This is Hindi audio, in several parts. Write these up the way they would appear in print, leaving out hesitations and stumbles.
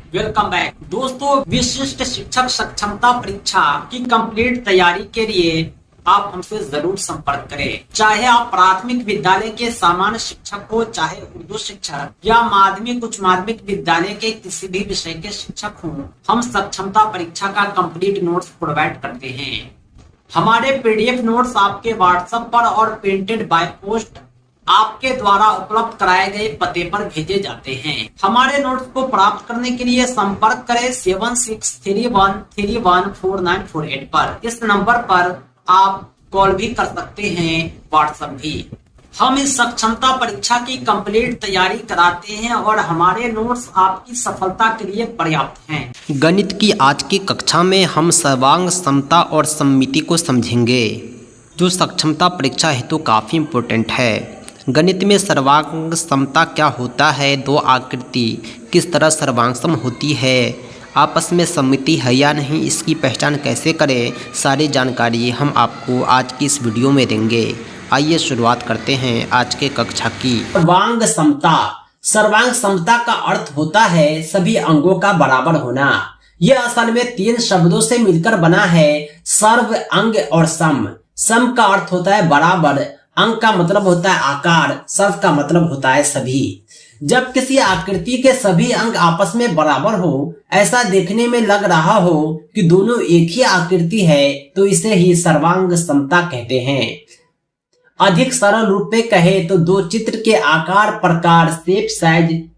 वेलकम बैक दोस्तों। विशिष्ट शिक्षक सक्षमता परीक्षा की कंप्लीट तैयारी के लिए आप हमसे जरूर संपर्क करें। चाहे आप प्राथमिक विद्यालय के सामान्य शिक्षक हो, चाहे उर्दू शिक्षक या माध्यमिक उच्च माध्यमिक विद्यालय के किसी भी विषय के शिक्षक हो, हम सक्षमता परीक्षा का कंप्लीट नोट्स प्रोवाइड करते हैं। हमारे पीडीएफ नोट्स आपके व्हाट्सएप पर और प्रिंटेड बाय पोस्ट आपके द्वारा उपलब्ध कराए गए पते पर भेजे जाते हैं। हमारे नोट्स को प्राप्त करने के लिए संपर्क करें 7631314948 पर। इस नंबर पर आप कॉल भी कर सकते हैं, व्हाट्सएप भी। हम इस सक्षमता परीक्षा की कंप्लीट तैयारी कराते हैं और हमारे नोट्स आपकी सफलता के लिए पर्याप्त हैं। गणित की आज की कक्षा में हम सर्वांग समता और सममिति को समझेंगे, जो सक्षमता परीक्षा हेतु काफ़ी इम्पोर्टेंट है। गणित में सर्वांग समता क्या होता है, दो आकृति किस तरह सर्वांगसम होती है, आपस में सममिति है या नहीं, इसकी पहचान कैसे करें, सारी जानकारी हम आपको आज की इस वीडियो में देंगे। आइए शुरुआत करते हैं आज के कक्षा की। सर्वांग समता। सर्वांग समता का अर्थ होता है सभी अंगों का बराबर होना। यह असल में 3 शब्दों से मिलकर बना है, सर्व, अंग और सम। सम का अर्थ होता है बराबर, अंग का मतलब होता है आकार, सर्व का मतलब होता है सभी। जब किसी आकृति के सभी अंग आपस में बराबर हो, ऐसा देखने में लग रहा हो कि दोनों एक ही आकृति है, तो इसे ही सर्वांग समता कहते हैं। अधिक सरल रूप में कहे तो दो चित्र के आकार, प्रकार, शेप, साइज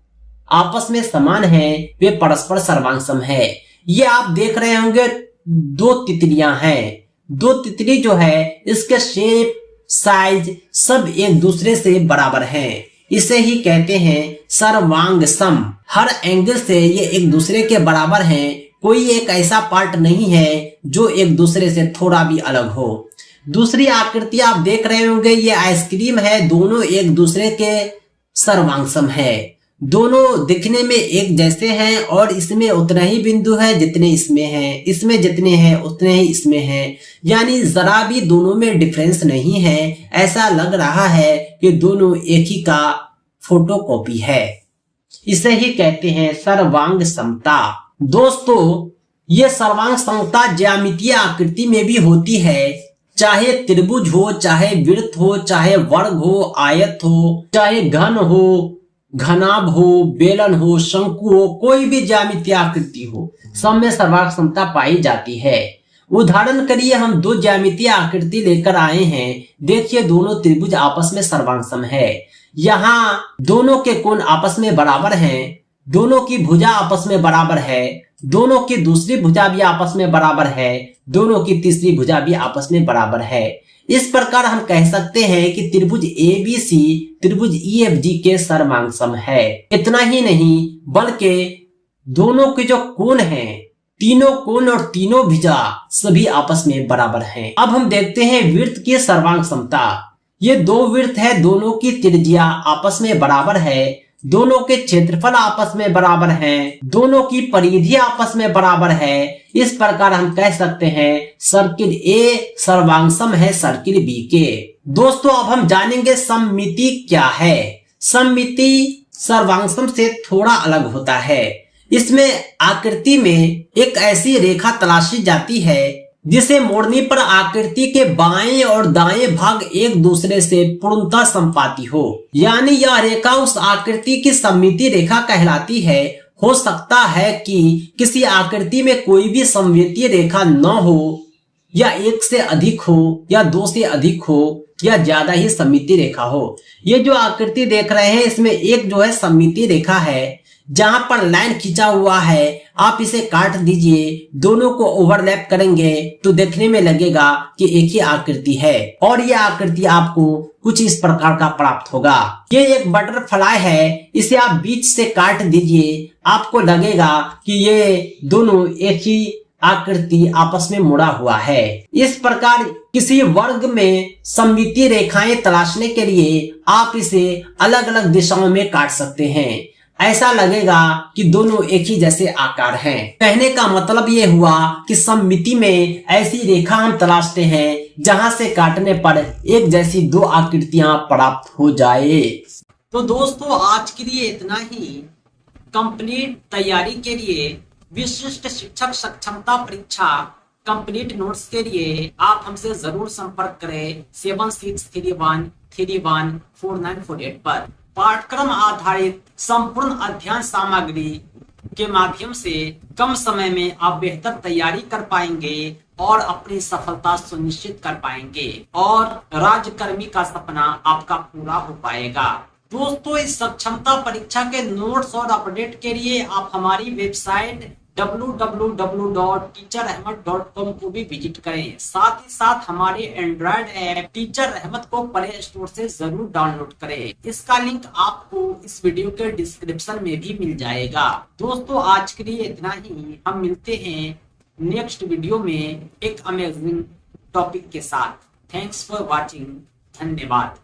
आपस में समान है, वे परस्पर सर्वांगसम है। ये आप देख रहे होंगे 2 तितलियां हैं। 2 तितली जो है इसके शेप, साइज सब एक दूसरे से बराबर हैं। इसे ही कहते हैं सर्वांग सम। हर एंगल से ये एक दूसरे के बराबर हैं। कोई एक ऐसा पार्ट नहीं है जो एक दूसरे से थोड़ा भी अलग हो। दूसरी आकृति आप देख रहे होंगे, ये आइसक्रीम है। दोनों एक दूसरे के सर्वांगसम है। दोनों दिखने में एक जैसे हैं और इसमें उतना ही बिंदु है जितने इसमें हैं, इसमें जितने हैं उतने ही इसमें हैं। यानी जरा भी दोनों में डिफरेंस नहीं है। ऐसा लग रहा है कि दोनों एक ही का फोटोकॉपी है। इसे ही कहते हैं सर्वांग समता। दोस्तों, ये सर्वांग समता ज्यामितीय आकृति में भी होती है। चाहे त्रिभुज हो, चाहे वृत्त हो, चाहे वर्ग हो, आयत हो, चाहे घन हो, घनाभ हो, बेलन हो, शंकु हो, कोई भी ज्यामितीय आकृति हो, सब में सर्वांग समता पाई जाती है। उदाहरण के लिए हम 2 ज्यामितीय आकृति लेकर आए हैं। देखिए, दोनों त्रिभुज आपस में सर्वांगसम है। यहाँ दोनों के कोण आपस में बराबर हैं, दोनों की भुजा आपस में बराबर है, दोनों की दूसरी भुजा भी आपस में बराबर है, दोनों की तीसरी भुजा भी आपस में बराबर है। इस प्रकार हम कह सकते हैं कि त्रिभुज ABC त्रिभुज EFG के सर्वांगसम है। इतना ही नहीं बल्कि दोनों के जो कोण हैं, तीनों कोण और तीनों भुजा सभी आपस में बराबर हैं। अब हम देखते हैं वृत्त की सर्वांग समता। ये 2 वृत्त है, दोनों की त्रिज्या आपस में बराबर है, दोनों के क्षेत्रफल आपस में बराबर हैं, दोनों की परिधि आपस में बराबर है। इस प्रकार हम कह सकते हैं सर्किल A सर्वांगसम है सर्किल B के। दोस्तों, अब हम जानेंगे सममिति क्या है। सममिति सर्वांगसम से थोड़ा अलग होता है। इसमें आकृति में एक ऐसी रेखा तलाशी जाती है जिसे मोड़ने पर आकृति के बाएं और दाएं भाग एक दूसरे से पूर्णतः समपाती हो। यानी यह रेखा उस आकृति की सममिति रेखा कहलाती है। हो सकता है कि किसी आकृति में कोई भी सममितीय रेखा न हो, या 1 से अधिक हो, या 2 से अधिक हो, या ज्यादा ही सममितीय रेखा हो। ये जो आकृति देख रहे हैं, इसमें एक जो है सममितीय रेखा है, जहां पर लाइन खींचा हुआ है। आप इसे काट दीजिए, दोनों को ओवरलैप करेंगे तो देखने में लगेगा कि एक ही आकृति है, और यह आकृति आपको कुछ इस प्रकार का प्राप्त होगा। ये एक बटरफ्लाई है, इसे आप बीच से काट दीजिए, आपको लगेगा कि ये दोनों एक ही आकृति आपस में मुड़ा हुआ है। इस प्रकार किसी वर्ग में सममितीय रेखाएं तलाशने के लिए आप इसे अलग अलग दिशाओं में काट सकते हैं। ऐसा लगेगा कि दोनों एक ही जैसे आकार हैं। कहने का मतलब ये हुआ कि सममिति में ऐसी रेखा हम तलाशते हैं जहां से काटने पर एक जैसी 2 आकृतियां प्राप्त हो जाए। तो दोस्तों, आज के लिए इतना ही। कंप्लीट तैयारी के लिए विशिष्ट शिक्षक सक्षमता परीक्षा कंप्लीट नोट्स के लिए आप हमसे जरूर संपर्क करें 7631314948 पर। पाठ्यक्रम आधारित संपूर्ण अध्ययन सामग्री के माध्यम से कम समय में आप बेहतर तैयारी कर पाएंगे और अपनी सफलता सुनिश्चित कर पाएंगे और राज्यकर्मी का सपना आपका पूरा हो पाएगा। दोस्तों, इस सक्षमता परीक्षा के नोट्स और अपडेट के लिए आप हमारी वेबसाइट www.teacherahmed.com को भी विजिट करें। साथ ही साथ हमारे एंड्रॉयड ऐप टीचर अहमद को प्ले स्टोर से जरूर डाउनलोड करें। इसका लिंक आपको इस वीडियो के डिस्क्रिप्शन में भी मिल जाएगा। दोस्तों, आज के लिए इतना ही। हम मिलते हैं नेक्स्ट वीडियो में एक अमेजिंग टॉपिक के साथ। Thanks for watching. धन्यवाद।